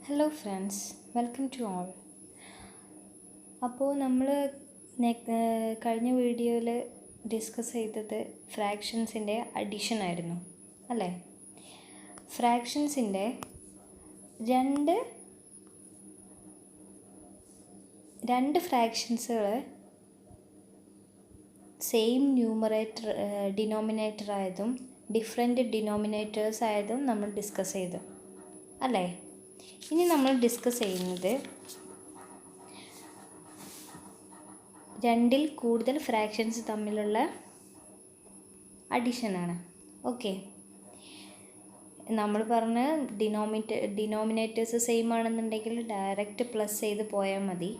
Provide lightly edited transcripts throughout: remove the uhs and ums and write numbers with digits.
Hello friends, welcome to all. അപ്പോൾ നമ്മൾ കഴിഞ്ഞ വീഡിയോയിൽ ഡിസ്കസ് ചെയ്തത് ഫ്രാക്ഷൻസിൻ്റെ അഡിഷൻ ആയിരുന്നു അല്ലേ? ഫ്രാക്ഷൻസിൻ്റെ രണ്ട് ഫ്രാക്ഷൻസുകൾ സെയിം ഡിനോമിനേറ്റർ ആയതും ഡിഫറെൻറ്റ് ഡിനോമിനേറ്റേഴ്സ് ആയതും നമ്മൾ ഡിസ്കസ് ചെയ്തു അല്ലേ? ഇനി നമ്മൾ ഡിസ്കസ് ചെയ്യുന്നത് രണ്ടിൽ കൂടുതൽ ഫ്രാക്ഷൻസ് തമ്മിലുള്ള അഡിഷനാണ്. ഓക്കെ, നമ്മൾ പറഞ്ഞ ഡിനോമിനേറ്റേഴ്സ് സെയിം ആണെന്നുണ്ടെങ്കിൽ ഡയറക്റ്റ് പ്ലസ് ചെയ്ത് പോയാൽ മതി.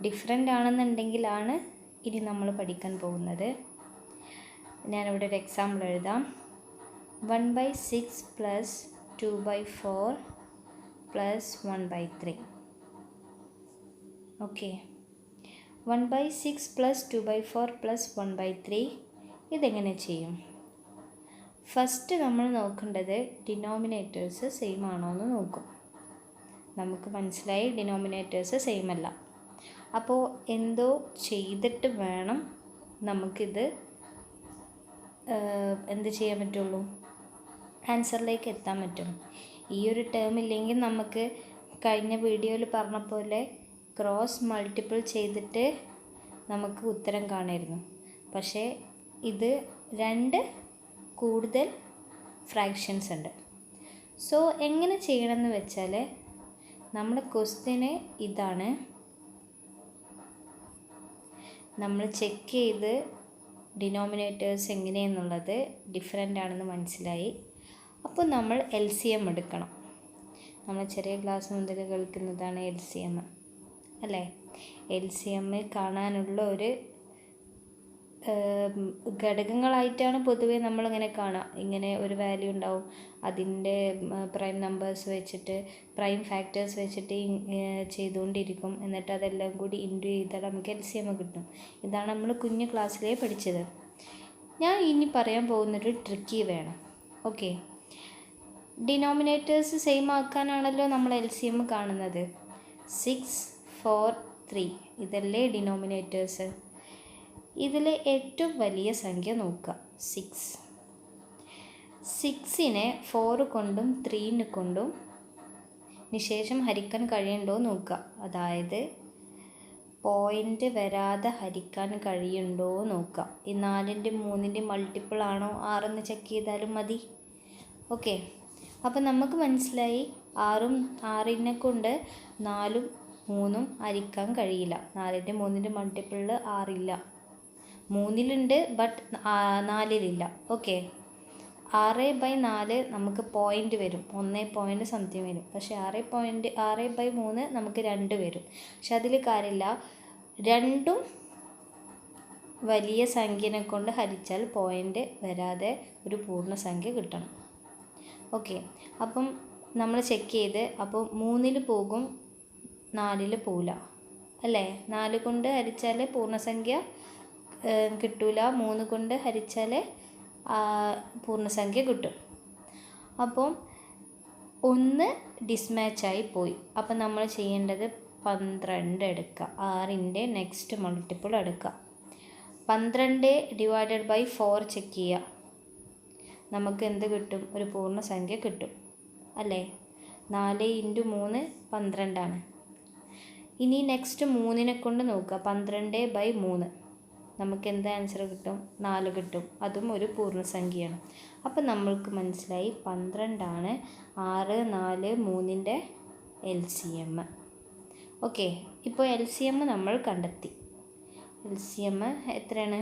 ഡിഫറെൻ്റ് ആണെന്നുണ്ടെങ്കിലാണ് ഇനി നമ്മൾ പഠിക്കാൻ പോകുന്നത്. ഞാനിവിടെ ഒരു എക്സാമ്പിൾ എഴുതാം. 1/6 + 2/4 + 1/3. ഓക്കെ, 1/6 + 2/4 + 1/3 ഇതെങ്ങനെ ചെയ്യും? ഫസ്റ്റ് നമ്മൾ നോക്കേണ്ടത് ഡിനോമിനേറ്റേഴ്സ് സെയിം ആണോ എന്ന് നോക്കും. നമുക്ക് മനസ്സിലായി ഡിനോമിനേറ്റേഴ്സ് സെയിം അല്ല. അപ്പോൾ എന്തോ ചെയ്തിട്ട് വേണം നമുക്കിത് എന്ത് ചെയ്യാൻ പറ്റുള്ളൂ, ആൻസറിലേക്ക് എത്താൻ പറ്റുള്ളൂ. ഈ ഒരു ടേം ഇല്ലെങ്കിൽ നമുക്ക് കഴിഞ്ഞ വീഡിയോയിൽ പറഞ്ഞ പോലെ ക്രോസ് മൾട്ടിപ്പിൾ ചെയ്തിട്ട് നമുക്ക് ഉത്തരം കാണായിരുന്നു. പക്ഷേ ഇത് രണ്ട് കൂടുതൽ ഫ്രാക്ഷൻസ് ഉണ്ട്. സോ എങ്ങനെ ചെയ്യണമെന്ന് വെച്ചാൽ നമ്മുടെ ക്വസ്റ്റ്യന് ഇതാണ്. നമ്മൾ ചെക്ക് ചെയ്ത് ഡിനോമിനേറ്റേഴ്സ് എങ്ങനെയെന്നുള്ളത് ഡിഫറെൻ്റ് ആണെന്ന് മനസ്സിലായി. അപ്പോൾ നമ്മൾ LCM എടുക്കണം. നമ്മൾ ചെറിയ ക്ലാസ് മുതൽ കളിക്കുന്നതാണ് LCM അല്ലേ? LCM കാണാനുള്ള ഒരു ഘടകങ്ങളായിട്ടാണ് പൊതുവേ നമ്മളിങ്ങനെ കാണുക. ഇങ്ങനെ ഒരു വാല്യൂ ഉണ്ടാവും, അതിൻ്റെ പ്രൈം നമ്പേഴ്സ് വെച്ചിട്ട് പ്രൈം ഫാക്ടേഴ്സ് വെച്ചിട്ട് ചെയ്തുകൊണ്ടിരിക്കും. എന്നിട്ട് അതെല്ലാം കൂടി ഇൻറ്റു ചെയ്താൽ നമുക്ക് LCM കിട്ടും. ഇതാണ് നമ്മൾ കുഞ്ഞു ക്ലാസ്സിലേ പഠിച്ചത്. ഞാൻ ഇനി പറയാൻ പോകുന്നൊരു ട്രിക്കി വേണം. ഓക്കെ, ഡിനോമിനേറ്റേഴ്സ് സെയിം ആക്കാനാണല്ലോ നമ്മൾ LCM കാണുന്നത്. 6, 4, 3 ഇതല്ലേ ഡിനോമിനേറ്റേഴ്സ്. ഇതിലെ ഏറ്റവും വലിയ സംഖ്യ നോക്കുക, 6. 6നെ 4 കൊണ്ടും 3 കൊണ്ടും ശേഷം ഹരിക്കാൻ കഴിയുന്നുണ്ടോ നോക്കുക. അതായത് പോയിൻ്റ് വരാതെ ഹരിക്കാൻ കഴിയുന്നുണ്ടോ നോക്കുക. ഈ 4ൻ്റെ 3ൻ്റെ മൾട്ടിപ്പിൾ ആണോ 6 ചെക്ക് ചെയ്താലും മതി. ഓക്കെ, അപ്പം നമുക്ക് മനസ്സിലായി 6നെ കൊണ്ട് 4ഉം 3ഉം ഹരിക്കാൻ കഴിയില്ല. 4ൻ്റെ 3ൻ്റെ മൾട്ടിപ്പിളിൽ 6 ഇല്ല. 3ലുണ്ട് ബട്ട് 4ലില്ല. ഓക്കെ, 6/4 നമുക്ക് പോയിൻ്റ് വരും, 1.something വരും. പക്ഷേ 6/3 നമുക്ക് 2 വരും. പക്ഷെ അതിൽ കാര്യമില്ല, രണ്ടും വലിയ സംഖ്യനെ കൊണ്ട് ഹരിച്ചാൽ പോയിൻ്റ് വരാതെ ഒരു പൂർണ്ണസംഖ്യ കിട്ടണം. ഓക്കെ, അപ്പം നമ്മൾ ചെക്ക് ചെയ്ത്, അപ്പോൾ 3ൽ പോകും, 4ൽ പോവില്ല അല്ലേ? 4 കൊണ്ട് ഹരിച്ചാൽ പൂർണ്ണസംഖ്യ കിട്ടൂല, 3 കൊണ്ട് ഹരിച്ചാൽ പൂർണ്ണസംഖ്യ കിട്ടും. അപ്പം 1 ഡിസ്മാച്ചായി പോയി. അപ്പം നമ്മൾ ചെയ്യേണ്ടത് 12 എടുക്കുക, 6ൻ്റെ നെക്സ്റ്റ് മൾട്ടിപ്പിൾ എടുക്കുക. 12 / 4 ചെക്ക് ചെയ്യുക, നമുക്ക് എന്ത് കിട്ടും? ഒരു പൂർണ്ണസംഖ്യ കിട്ടും അല്ലേ? 4 × 3 12 ഇനി നെക്സ്റ്റ് 3നെ കൊണ്ട് നോക്കുക, 12/3 നമുക്ക് എന്ത് ആൻസർ കിട്ടും? 4 കിട്ടും. അതും ഒരു പൂർണ്ണസംഖ്യയാണ്. അപ്പം നമ്മൾക്ക് മനസ്സിലായി 12 6, 4, 3ൻ്റെ LCM. ഓക്കെ, ഇപ്പോൾ LCM നമ്മൾ കണ്ടെത്തി. LCM എത്രയാണ്?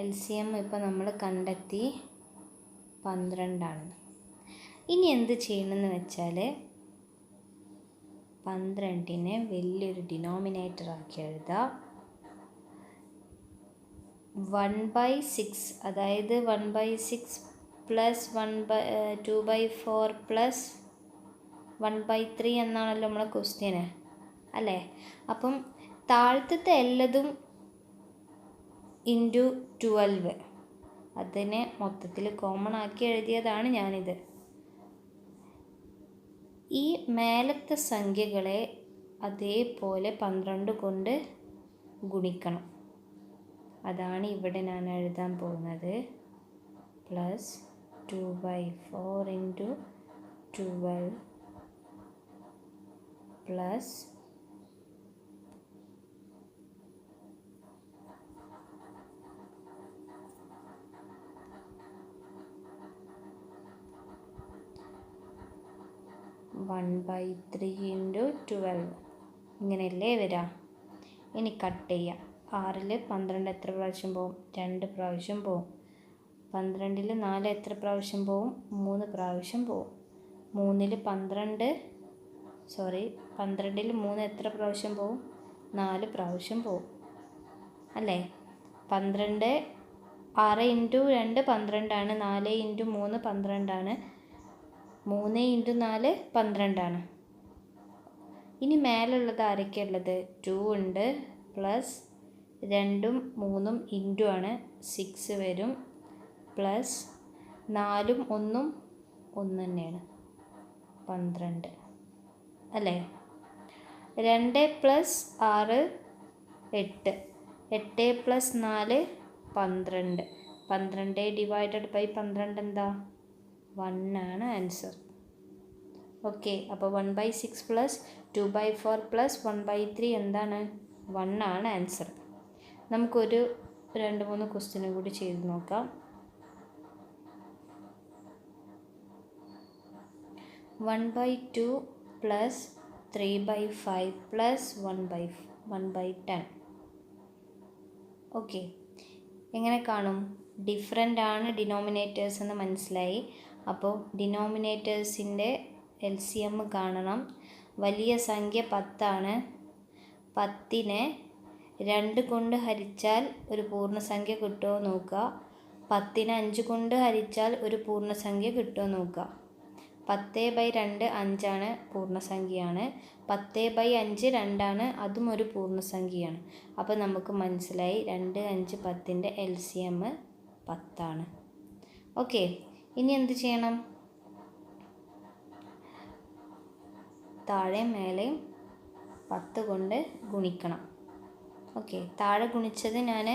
LCM ഇപ്പോൾ നമ്മൾ കണ്ടെത്തി 12. ഇനി എന്ത് ചെയ്യണമെന്ന് വെച്ചാൽ 12നെ വലിയൊരു ഡിനോമിനേറ്റർ ആക്കി എഴുതുക. 1/6 അതായത് 1/6 + 2/4 + 1/3 എന്നാണല്ലോ നമ്മളെ ക്വസ്റ്റ്യന് അല്ലേ? അപ്പം താഴത്തെ എല്ലാതും ഇൻറ്റു 12 അതിനെ മൊത്തത്തിൽ കോമൺ ആക്കി എഴുതിയതാണ് ഞാനിത്. ഈ മേലത്തെ സംഖ്യകളെ അതേപോലെ 12 കൊണ്ട് ഗുണിക്കണം. അതാണ് ഇവിടെ ഞാൻ എഴുതാൻ പോകുന്നത്. പ്ലസ് 2/4 ഇൻറ്റു 12 പ്ലസ് 1/3 ഇൻറ്റു 12 ഇങ്ങനെയല്ലേ വരിക. ഇനി കട്ട് ചെയ്യാം. 6ൽ 12 എത്ര പ്രാവശ്യം പോവും? 2 പ്രാവശ്യം പോവും. 12ൽ 4 എത്ര പ്രാവശ്യം പോവും? 3 പ്രാവശ്യം പോവും. 12ൽ 3 എത്ര പ്രാവശ്യം പോവും? 4 പ്രാവശ്യം പോവും അല്ലേ? 12 6 ഇൻറ്റു 2 12 ആണ്. 4 ഇൻറ്റു 3 12 ആണ്. 3 ഇൻറ്റു 4 12 ആണ്. ഇനി മേലുള്ളത് ആരൊക്കെയുള്ളത്? 2 ഉണ്ട്, പ്ലസ് 2ഉം 3ഉം ഇൻറ്റു ആണ് 6 വരും, പ്ലസ് 4ഉം 1ഉം 1 തന്നെയാണ് 12 അല്ലേ? 2 പ്ലസ് 6 8, 8 പ്ലസ് 4 12, 12 ഡിവൈഡഡ് ബൈ 12 എന്താ? 1 ആണ് ആൻസർ. ഓക്കെ, അപ്പോൾ 1/6 പ്ലസ് 2/4 പ്ലസ് 1/3 എന്താണ്? 1 ആണ് ആൻസർ. നമുക്കൊരു 2-3 ക്വസ്റ്റ്യനും കൂടി ചെയ്ത് നോക്കാം. 1/2 പ്ലസ് 3/5 പ്ലസ് 1/10. ഓക്കെ, എങ്ങനെ കാണും? ഡിഫറെൻ്റ് ആണ് ഡിനോമിനേറ്റേഴ്സ് എന്ന് മനസ്സിലായി. അപ്പോൾ ഡിനോമിനേറ്റേഴ്സിൻ്റെ LCM കാണണം. വലിയ സംഖ്യ 10 ആണ്. 10നെ 2 കൊണ്ട് ഹരിച്ചാൽ ഒരു പൂർണ്ണസംഖ്യ കിട്ടുമോ നോക്കുക. 10നെ 5 കൊണ്ട് ഹരിച്ചാൽ ഒരു പൂർണ്ണസംഖ്യ കിട്ടുമോ നോക്കുക. 10/2 5 ആണ്, പൂർണ്ണസംഖ്യയാണ്. 10/5 2 ആണ്, അതും ഒരു പൂർണ്ണസംഖ്യയാണ്. അപ്പോൾ നമുക്ക് മനസ്സിലായി 2, 5, 10ൻ്റെ LCM 10 ആണ്. ഓക്കെ, ഇനി എന്ത് ചെയ്യണം? താഴെ മേലെയും 10 കൊണ്ട് ഗുണിക്കണം. ഓക്കെ, താഴെ ഗുണിച്ചത് ഞാൻ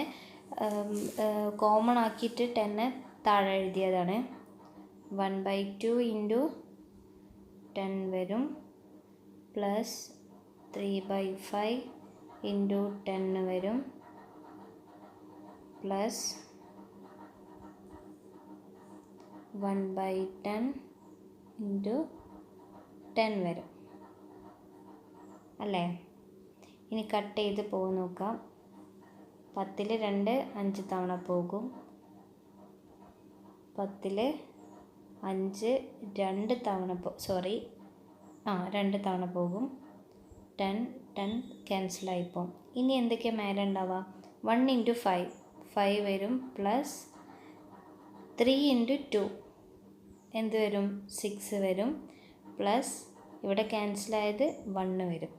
കോമൺ ആക്കിയിട്ട് 10 താഴെ എഴുതിയതാണ്. 1/2 ഇൻറ്റു 10 വരും, പ്ലസ് 3/5 ഇൻറ്റു 10 വരും, പ്ലസ് 1/10 ഇൻറ്റു 10 വരും അല്ലേ? ഇനി കട്ട് ചെയ്ത് പോകും നോക്കാം. 10ൽ 2 5 തവണ പോകും. 10ൽ 5 2 തവണ 2 തവണ പോകും. 10 ക്യാൻസലായി പോകും. ഇനി എന്തൊക്കെയാണ് മേലെ ഉണ്ടാവുക? 1 ഇൻറ്റു 5 വരും, പ്ലസ് 3 ഇൻറ്റു 2 എന്ത് വരും? 6 വരും, പ്ലസ് ഇവിടെ ക്യാൻസലായത് 1 വരും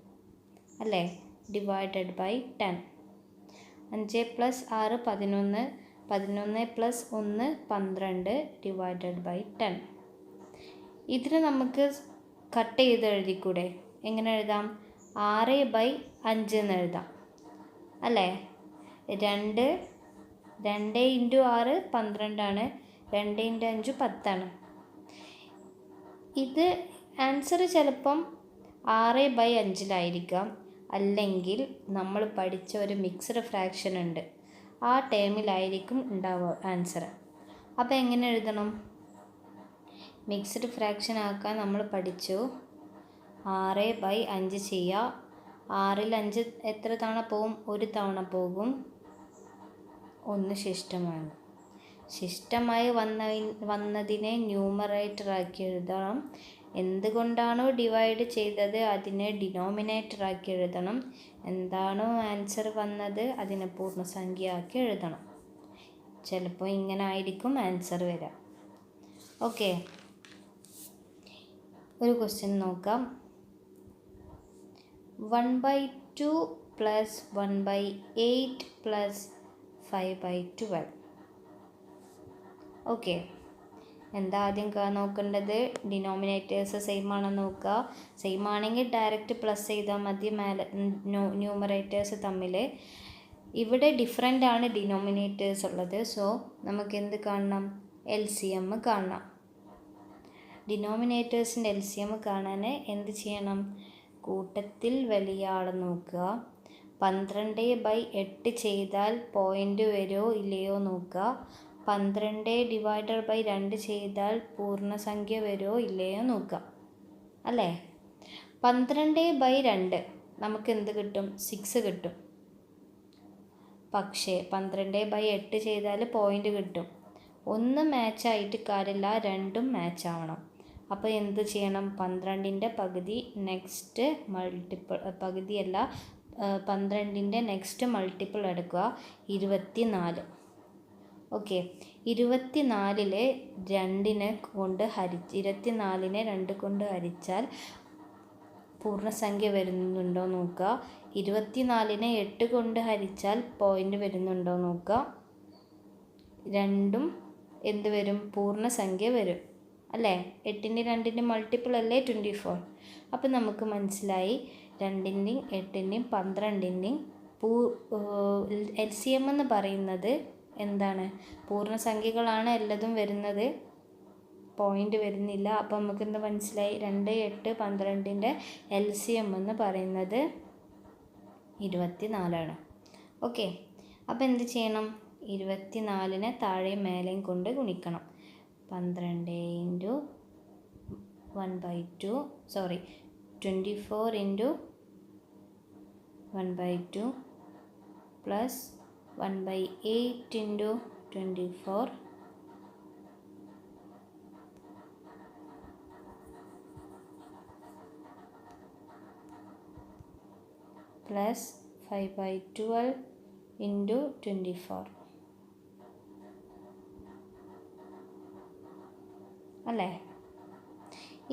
അല്ലേ? Divided by 10. 5 plus 6 11, 11 plus 1 12 divided by 10. ഇതിന് നമുക്ക് കട്ട് ചെയ്ത് എഴുതിക്കൂടെ? എങ്ങനെ എഴുതാം? 6/5 എന്ന് എഴുതാം അല്ലേ? 2 ഇൻറ്റു 6 12 ആണ്, 2 ഇൻറ്റു 5 10 ആണ്. ഇത് ആൻസർ ചിലപ്പം 6/5 അല്ലെങ്കിൽ നമ്മൾ പഠിച്ച ഒരു മിക്സ്ഡ് ഫ്രാക്ഷൻ ഉണ്ട്, ആ ടേമിലായിരിക്കും ഉണ്ടാവുക ആൻസർ. അപ്പോൾ എങ്ങനെ എഴുതണം? മിക്സ്ഡ് ഫ്രാക്ഷൻ ആക്കാൻ നമ്മൾ പഠിച്ചു 6/5 ചെയ്യുക. 6ൽ 5 എത്ര തവണ പോകും? 1 തവണ പോകും. 1 ശിഷ്ടമായി വന്നതിനെ ന്യൂമറേറ്റർ ആക്കി എഴുതണം. എന്തുകൊണ്ടാണോ ഡിവൈഡ് ചെയ്തത് അതിനെ ഡിനോമിനേറ്റർ ആക്കി എഴുതണം. എന്താണോ ആൻസർ വന്നത് അതിനെ പൂർണ്ണസംഖ്യ ആക്കി എഴുതണം. ചിലപ്പോൾ ഇങ്ങനെ ആയിരിക്കും ആൻസർ വരിക. ഓക്കെ, ഒരു ക്വസ്റ്റ്യൻ നോക്കാം. 1/2 പ്ലസ് 1/8 പ്ലസ് 5/12. ഓക്കെ, എന്താ ആദ്യം നോക്കേണ്ടത്? ഡിനോമിനേറ്റേഴ്സ് സെയിം ആണെന്ന് നോക്കുക. സെയിം ആണെങ്കിൽ ഡയറക്റ്റ് പ്ലസ് ചെയ്താൽ മതി മേലെ ന്യൂമറേറ്റേഴ്സ് തമ്മിൽ. ഇവിടെ ഡിഫറെൻ്റ് ആണ് ഡിനോമിനേറ്റേഴ്സ് ഉള്ളത്. സോ നമുക്ക് എന്ത് കാണണം? LCM കാണണം. ഡിനോമിനേറ്റേഴ്സിൻ്റെ LCM കാണാൻ എന്ത് ചെയ്യണം? കൂട്ടത്തിൽ വലിയ ആൾ നോക്കുക. 12/8 ചെയ്താൽ പോയിൻ്റ് വരുമോ ഇല്ലയോ നോക്കുക. 12/2 ചെയ്താൽ പൂർണ്ണസംഖ്യ വരുമോ ഇല്ലയോ നോക്കുക. അല്ലേ? 12/2 നമുക്ക് എന്ത് കിട്ടും? 6 കിട്ടും. പക്ഷേ 12/8 ചെയ്താൽ പോയിൻ്റ് കിട്ടും. ഒന്ന് മാച്ചായിട്ട് കാര്യമില്ല, രണ്ടും മാച്ച് ആവണം. അപ്പോൾ എന്ത് ചെയ്യണം? 12ൻ്റെ പകുതി നെക്സ്റ്റ് മൾട്ടിപ്പിൾ, പകുതിയല്ല 12ൻ്റെ നെക്സ്റ്റ് മൾട്ടിപ്പിൾ എടുക്കുക, 24. ഓക്കെ, 24ലെ 2 കൊണ്ട് 24നെ 2 കൊണ്ട് ഹരിച്ചാൽ പൂർണ്ണസംഖ്യ വരുന്നുണ്ടോ നോക്കുക. 24നെ 8 കൊണ്ട് ഹരിച്ചാൽ പോയിൻ്റ് വരുന്നുണ്ടോ നോക്കുക. രണ്ടും എന്ത് വരും? പൂർണ്ണസംഖ്യ വരും. അല്ലേ? 8ൻ്റെ 2ൻ്റെ മൾട്ടിപ്പിൾ അല്ലേ 24. അപ്പം നമുക്ക് മനസ്സിലായി 2ൻ്റെയും 8ൻ്റെയും 12ൻ്റെയും LCM എന്ന് പറയുന്നത് എന്താണ്? പൂർണ്ണസംഖ്യകളാണ് എല്ലതും വരുന്നത്, പോയിൻ്റ് വരുന്നില്ല. അപ്പോൾ നമുക്ക് എന്താ മനസ്സിലായി? 2, 8, 12ൻ്റെ LCM എന്ന് പറയുന്നത് 24 ആണ്. ഓക്കെ, അപ്പോൾ എന്ത് ചെയ്യണം? 24നെ താഴെയും മേലെയും കൊണ്ട് ഗുണിക്കണം. 12 × 1/2 24 × 1/2 പ്ലസ് 1/8 × 24 പ്ലസ് 5/12 × 24. അല്ലേ?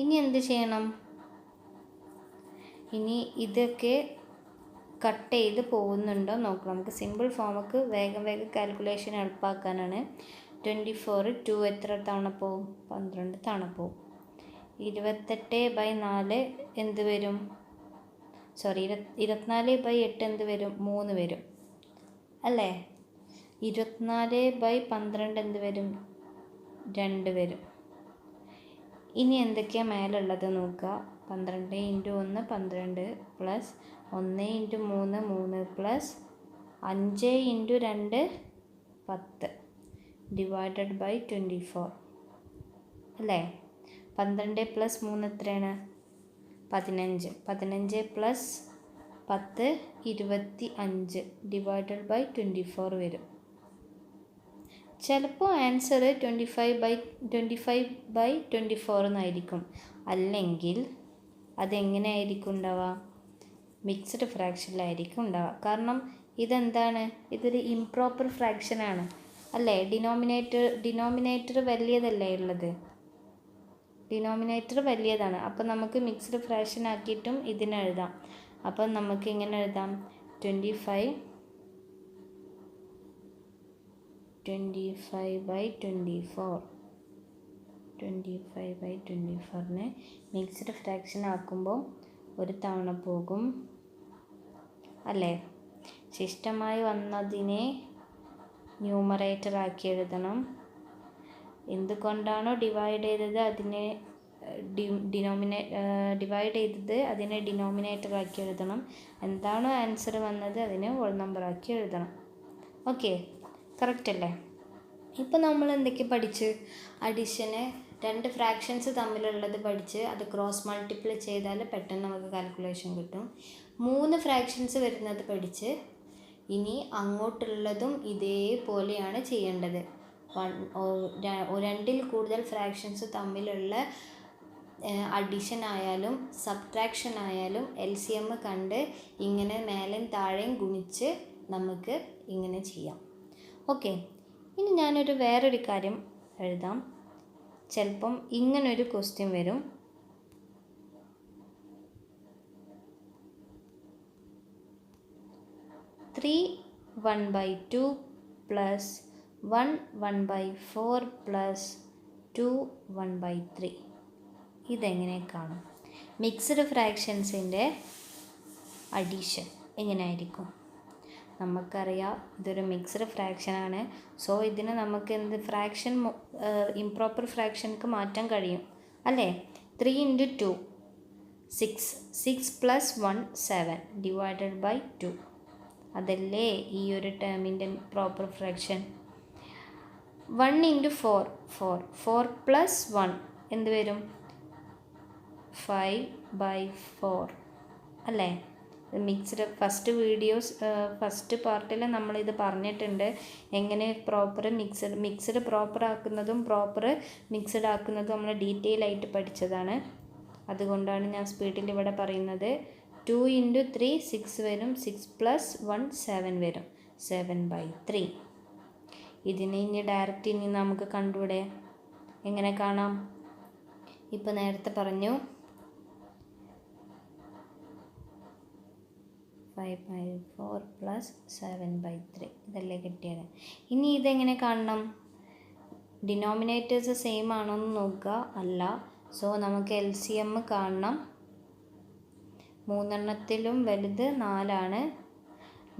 ഇനി എന്ത് ചെയ്യണം? ഇനി ഇതൊക്കെ കട്ട് ചെയ്ത് പോകുന്നുണ്ടോ നോക്കണം. നമുക്ക് സിമ്പിൾ ഫോമൊക്കെ വേഗം കാൽക്കുലേഷൻ എളുപ്പമാക്കാനാണ്. 24 2 എത്ര തവണ പോവും? 12 തവണ പോവും. 28/4 എന്ത് വരും? 24/8 എന്ത് വരും? 3 വരും. അല്ലേ? 24/12 എന്ത് വരും? 2 വരും. ഇനി എന്തൊക്കെയാണ് മേലുള്ളത് നോക്കുക. 12 × 1 12 പ്ലസ് 1 × 3 3 പ്ലസ് 5 × 2 10 ഡിവൈഡഡ് ബൈ 24. അല്ലേ? 12 പ്ലസ് 3 എത്രയാണ്? 15. 15 പ്ലസ് 10 25 ഡിവൈഡഡ് ബൈ 24 വരും. ചിലപ്പോൾ ആൻസർ 25/24 എന്നായിരിക്കും. അല്ലെങ്കിൽ അതെങ്ങനെയായിരിക്കും ഉണ്ടാവുക? മിക്സ്ഡ് ഫ്രാക്ഷനിലായിരിക്കും ഉണ്ടാവുക. കാരണം ഇതെന്താണ്? ഇതൊരു ഇംപ്രോപ്പർ ഫ്രാക്ഷനാണ്. അല്ലേ? ഡിനോമിനേറ്റർ വലിയതല്ലേ ഉള്ളത്? ഡിനോമിനേറ്റർ വലിയതാണ്. അപ്പം നമുക്ക് മിക്സ്ഡ് ഫ്രാക്ഷൻ ആക്കിയിട്ടും ഇതിനെഴുതാം. അപ്പം നമുക്ക് ഇങ്ങനെ എഴുതാം: 25/24 25/24നെ മിക്സ്ഡ് ഫ്രാക്ഷൻ ആക്കുമ്പോൾ ഒരു തവണ പോകും. അല്ലേ? ശിഷ്ടമായി വന്നതിനെ ന്യൂമറേറ്റർ ആക്കി എഴുതണം. എന്തുകൊണ്ടാണോ ഡിവൈഡ് ചെയ്തത് അതിനെ ഡിനോമിനേറ്റർ ആക്കി എഴുതണം. എന്താണോ ആൻസർ വന്നത് അതിനെ ഹോൾ നമ്പർ ആക്കി എഴുതണം. ഓക്കെ, കറക്റ്റ് അല്ലേ? ഇപ്പോൾ നമ്മൾ എന്തൊക്കെ പഠിച്ച്? അഡിഷന് 2 ഫ്രാക്ഷൻസ് തമ്മിലുള്ളത് പഠിച്ച് അത് ക്രോസ് മൾട്ടിപ്ലൈ ചെയ്താൽ പെട്ടെന്ന് നമുക്ക് കാൽക്കുലേഷൻ കിട്ടും. 3 ഫ്രാക്ഷൻസ് വരുന്നത് പഠിച്ച് ഇനി അങ്ങോട്ടുള്ളതും ഇതേപോലെയാണ് ചെയ്യേണ്ടത്. 2ൽ കൂടുതൽ ഫ്രാക്ഷൻസ് തമ്മിലുള്ള അഡിഷൻ ആയാലും സബ്ട്രാക്ഷൻ ആയാലും LCM കണ്ട് ഇങ്ങനെ മേലെയും താഴെയും ഗുണിച്ച് നമുക്ക് ഇങ്ങനെ ചെയ്യാം. ഓക്കെ, ഇനി ഞാനൊരു വേറൊരു കാര്യം എഴുതാം. ചിലപ്പം ഇങ്ങനൊരു ക്വസ്റ്റ്യൻ വരും. Three 1/2 plus 1 1/4 plus 2 1/3. ഇതെങ്ങനെ കാണും? മിക്സ്ഡ് ഫ്രാക്ഷൻസിൻ്റെ അഡീഷൻ എങ്ങനെയായിരിക്കും? നമുക്കറിയാം ഇതൊരു മിക്സ്ഡ് ഫ്രാക്ഷനാണ്. സോ ഇതിന് നമുക്ക് എന്ത് ഫ്രാക്ഷൻ ഇംപ്രോപ്പർ ഫ്രാക്ഷൻക്ക് മാറ്റാൻ കഴിയും അല്ലേ? 3 × 2 6. 6 + 1 7 /2. അതല്ലേ ഈ ഒരു ടേമിൻ്റെ പ്രോപ്പർ ഫ്രാക്ഷൻ. 1 × 4 4. 4 + 1 എന്ത് വരും? 5/4 അല്ലേ? മിക്സ്ഡ് ഫസ്റ്റ് പാർട്ടിൽ നമ്മളിത് പറഞ്ഞിട്ടുണ്ട്, എങ്ങനെ പ്രോപ്പർ മിക്സ്ഡ് പ്രോപ്പർ ആക്കുന്നതും പ്രോപ്പർ മിക്സ്ഡ് ആക്കുന്നതും നമ്മൾ ഡീറ്റെയിൽ ആയിട്ട് പഠിച്ചതാണ്. അതുകൊണ്ടാണ് ഞാൻ സ്പീഡിൽ ഇവിടെ പറയുന്നത്. 2 × 3 6 വരും. 6 + 1 7 വരും. 7/3. ഇതിനെ ഡയറക്റ്റ് നമുക്ക് കണ്ടുകൂടെ? എങ്ങനെ കാണാം? ഇപ്പോൾ നേരത്തെ പറഞ്ഞു 5/4 + 7/3 ഇതല്ലേ കിട്ടിയത്. ഇനി ഇതെങ്ങനെ കാണണം? ഡിനോമിനേറ്റേഴ്സ് സെയിം ആണോ എന്ന് നോക്കുക. അല്ല. സോ നമുക്ക് LCM കാണണം. 3 വലുത് 4 ആണ്.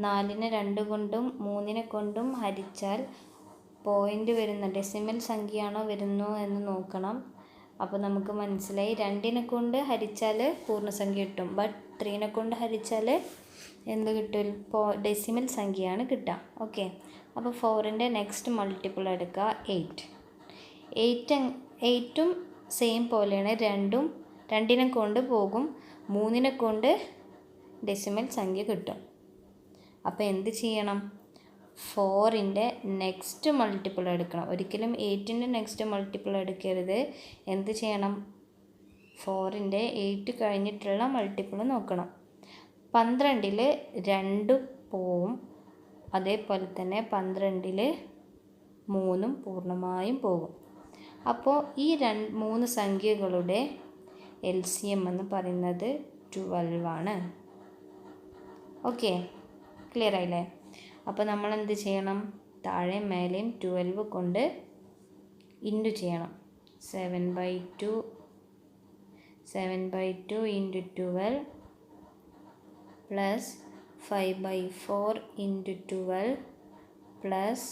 4നെ 2 കൊണ്ടും 3നെ കൊണ്ടും ഹരിച്ചാൽ പോയിൻ്റ് വരുന്ന ഡെസിമൽ സംഖ്യയാണോ വരുന്നു എന്ന് നോക്കണം. അപ്പോൾ നമുക്ക് മനസ്സിലായി 2നെ കൊണ്ട് ഹരിച്ചാൽ പൂർണ്ണസംഖ്യ കിട്ടും. ബട്ട് 3നെ കൊണ്ട് ഹരിച്ചാൽ എന്ത് കിട്ടും? ഡെസിമൽ സംഖ്യയാണ് കിട്ടുക. ഓക്കെ. അപ്പോൾ 4ൻ്റെ നെക്സ്റ്റ് മൾട്ടിപ്പിൾ എടുക്കുക 8. 8ഉം സെയിം പോലെയാണ്. 2നെ കൊണ്ട് പോകും. 3നെ കൊണ്ട് ഡെസിമൽ സംഖ്യ കിട്ടും. അപ്പോൾ എന്ത് ചെയ്യണം? 4ൻ്റെ നെക്സ്റ്റ് മൾട്ടിപ്പിൾ എടുക്കണം. ഒരിക്കലും 8ൻ്റെ നെക്സ്റ്റ് മൾട്ടിപ്പിൾ എടുക്കരുത്. എന്ത് ചെയ്യണം? 4ൻ്റെ 8 കഴിഞ്ഞിട്ടുള്ള മൾട്ടിപ്പിൾ നോക്കണം. 12ൽ 2 പോവും. അതേപോലെ തന്നെ 12ൽ 3ഉം പൂർണ്ണമായും പോകും. അപ്പോൾ ഈ 3 സംഖ്യകളുടെ LCM എന്ന് പറയുന്നത് 12 ആണ്. ഓക്കെ, ക്ലിയർ ആയില്ലേ? അപ്പോൾ നമ്മൾ എന്ത് ചെയ്യണം? താഴെ മേലെയും 12 കൊണ്ട് ഇൻറ്റു ചെയ്യണം. 7/2 × 12 + 5/4 × 12 +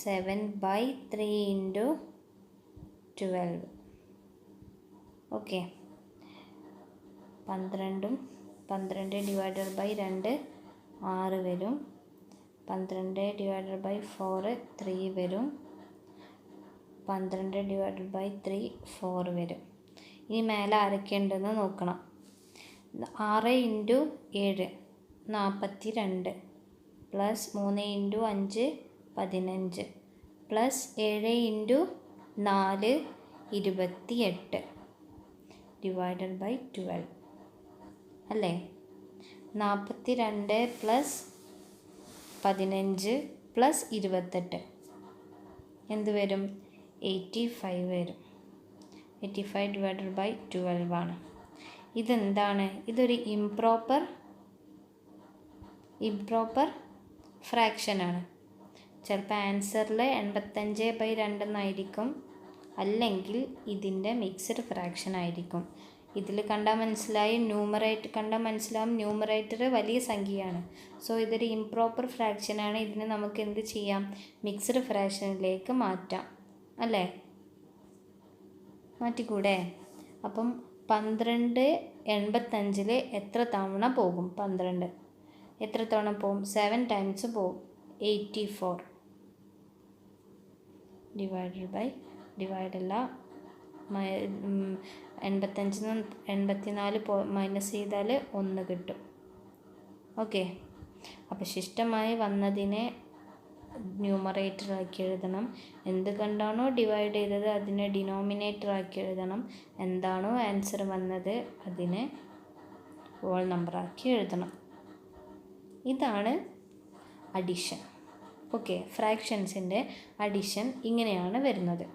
7/3 × 12. ഓക്കെ. 12 ÷ 2 6 വരും. 12 ÷ 4 3 വരും. 12 ÷ 3 4 വരും. ഇനി മേലെ ആരൊക്കെ ഉണ്ടെന്ന് നോക്കണം. 6 × 7 42 + 3 × 5 15 + 7 × 4 28 /12 അല്ലേ? 42 + 15 + 28 എന്ത് വരും? 85 വരും. 85 / 12 ആണ്. ഇതെന്താണ്? ഇതൊരു ഇംപ്രോപ്പർ ഫ്രാക്ഷനാണ്. ചിലപ്പോൾ ആൻസറിൽ 85/2 എന്നായിരിക്കും, അല്ലെങ്കിൽ ഇതിൻ്റെ മിക്സ്ഡ് ഫ്രാക്ഷൻ ആയിരിക്കും. ഇതിൽ കണ്ടാൽ മനസ്സിലായി, കണ്ടാൽ മനസ്സിലാവും ന്യൂമറേറ്റർ വലിയ സംഖ്യയാണ്. സോ ഇതൊരു ഇംപ്രോപ്പർ ഫ്രാക്ഷനാണ്. ഇതിനെ നമുക്ക് എന്ത് ചെയ്യാം? മിക്സ്ഡ് ഫ്രാക്ഷനിലേക്ക് മാറ്റാം അല്ലേ? മാറ്റിക്കൂടെ? അപ്പം 12 85ൽ എത്ര തവണ പോകും? 12 എത്ര തവണ പോകും? 7 ടൈംസ് പോകും. 84 ഡിവൈഡല്ല 85 84 മൈനസ് ചെയ്താൽ 1 കിട്ടും. ഓക്കെ. അപ്പോൾ ശിഷ്ടമായി വന്നതിനെ ന്യൂമറേറ്റർ ആക്കി എഴുതണം. എന്ത് കണ്ടാണോ ഡിവൈഡ് ചെയ്തത് അതിനെ ഡിനോമിനേറ്റർ ആക്കി എഴുതണം. എന്താണോ ആൻസർ വന്നത് അതിനെ ഹോൾ നമ്പർ ആക്കി എഴുതണം. ഇതാണ് അഡിഷൻ. ഓക്കെ, ഫ്രാക്ഷൻസിൻ്റെ അഡിഷൻ ഇങ്ങനെയാണ് വരുന്നത്.